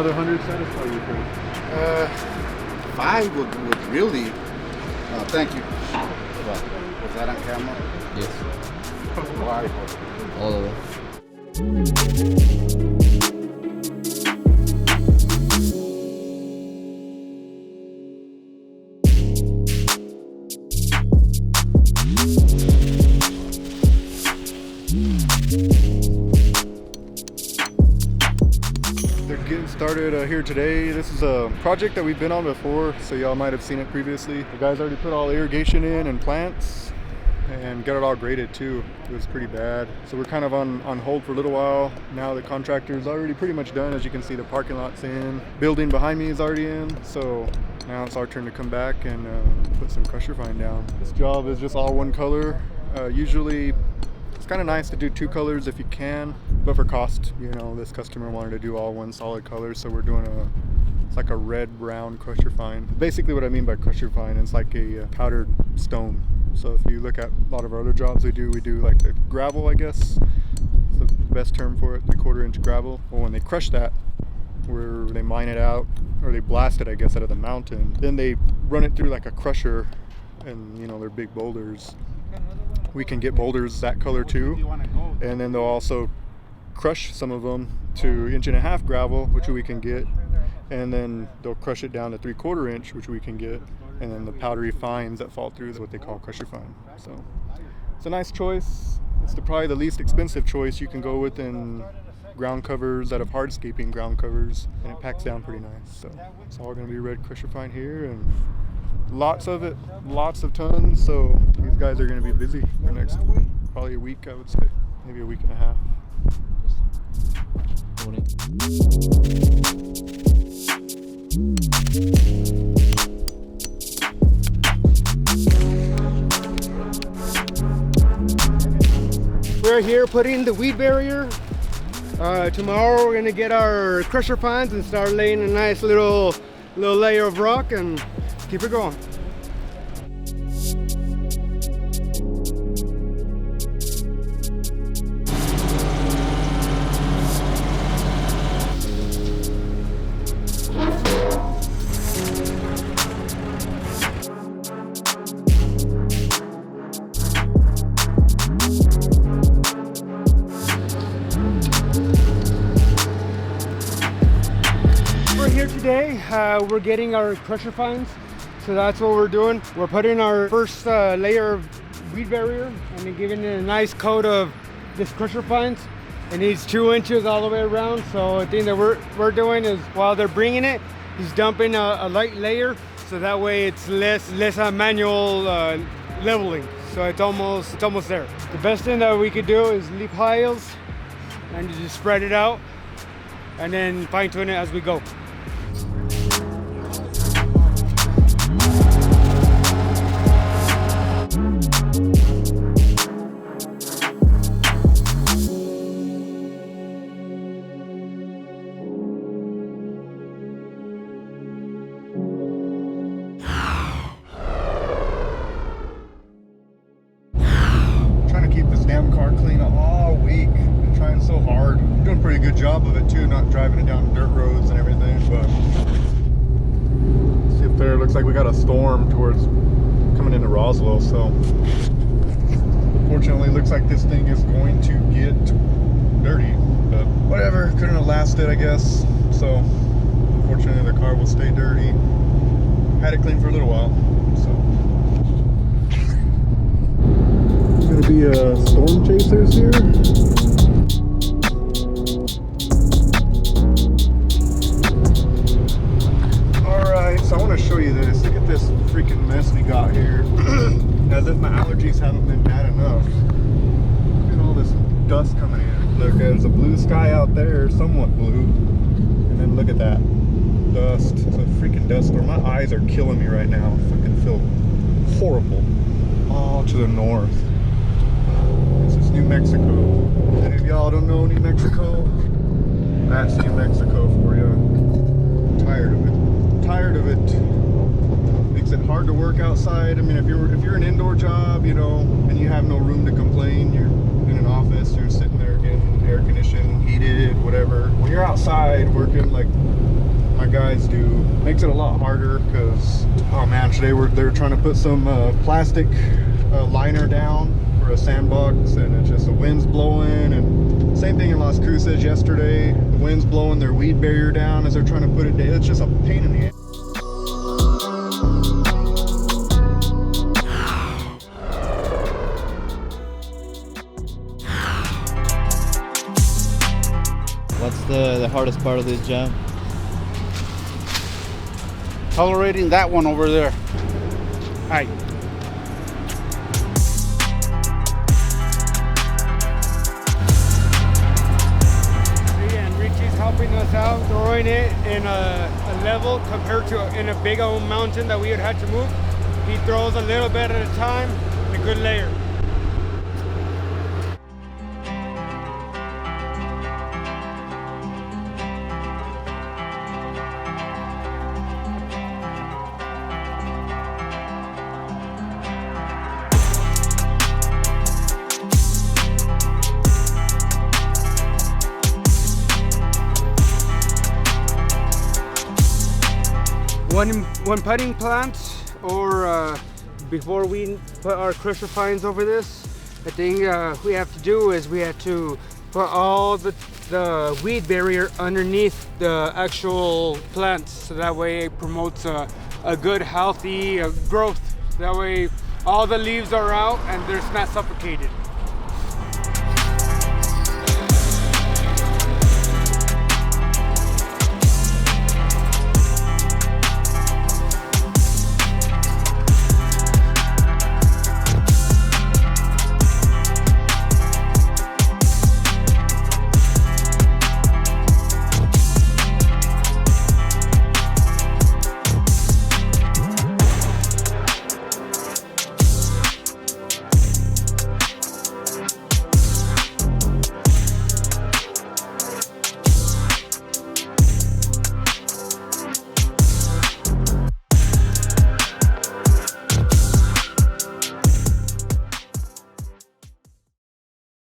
another 100 satisfy you, Chris? 5 would really. Thank you. Was that on camera? Yes. Why? All of it. They're getting started here today. This is a project that we've been on before, so y'all might have seen it previously. The guys already put all irrigation in and plants and got it all graded too. It was pretty bad. So we're kind of on hold for a little while. Now the contractor's already pretty much done. As you can see, the parking lot's in. Building behind me is already in. So now it's our turn to come back and put some Crusherfine down. This job is just all one color. Usually it's kind of nice to do 2 colors if you can, but for cost, you know, this customer wanted to do all one solid color, so we're doing it's like a red-brown Crusherfine. Basically what I mean by Crusherfine, it's like a powdered stone. So if you look at a lot of our other jobs we do like the gravel, I guess. It's the best term for it, 3/4 inch gravel. Well, when they crush that, where they mine it out, or they blast it, I guess, out of the mountain, then they run it through like a crusher, and you know, they're big boulders. We can get boulders that color too, and then they'll also crush some of them to 1.5 inch gravel, which we can get, and then they'll crush it down to 3/4 inch, which we can get, and then the powdery fines that fall through is what they call Crusherfine. So it's a nice choice. It's probably the least expensive choice you can go with in ground covers out of hardscaping ground covers, and it packs down pretty nice. So it's all going to be red Crusherfine here, and lots of it, lots of tons. So these guys are going to be busy for the next probably a week, I would say, maybe a week and a half. We're here putting the weed barrier. Tomorrow we're gonna get our crusher fines and start laying a nice little layer of rock and keep it going. Here today, we're getting our crusher fines, so that's what we're doing. We're putting our first layer of weed barrier and then giving it a nice coat of this crusher fines. It needs 2 inches all the way around, so the thing that we're doing is, while they're bringing it, is dumping a light layer, so that way it's less manual leveling, so it's almost there. The best thing that we could do is leave piles and just spread it out and then fine tune it as we go. Car clean all week. Been trying so hard. Doing a pretty good job of it too, not driving it down dirt roads and everything, but see up there, looks like we got a storm towards coming into Roswell, so unfortunately looks like this thing is going to get dirty, but whatever, couldn't have lasted, I guess. So unfortunately the car will stay dirty. Had it clean for a little while, so gonna be storm chasers here. Alright, so I want to show you this. Look at this freaking mess we got here. As if my allergies haven't been bad enough. Look at all this dust coming in. Look, there's a blue sky out there, somewhat blue. And then look at that. Dust. It's a freaking dust storm. My eyes are killing me right now. I fucking feel horrible. All to the north. New Mexico. Any of y'all don't know New Mexico? That's New Mexico for you. Tired of it. Tired of it. Makes it hard to work outside. I mean, if you're an indoor job, you know, and you have no room to complain, you're in an office, you're sitting there getting air conditioned, heated, whatever. When when you're outside working like my guys do, makes it a lot harder because, oh man, today they're trying to put some plastic liner down for a sandbox, and it's just the wind's blowing. And same thing in Las Cruces yesterday, the wind's blowing their weed barrier down as they're trying to put it down. It's just a pain in the ass. What's the hardest part of this job? Tolerating that one over there. Hi. And Richie's helping us out, throwing it in a level compared to in a big old mountain that we would have to move. He throws a little bit at a time, a good layer. When putting plants or before we put our crusher fines over this, the thing we have to do is we have to put all the weed barrier underneath the actual plants, so that way it promotes a good healthy growth. That way all the leaves are out and they're not suffocated.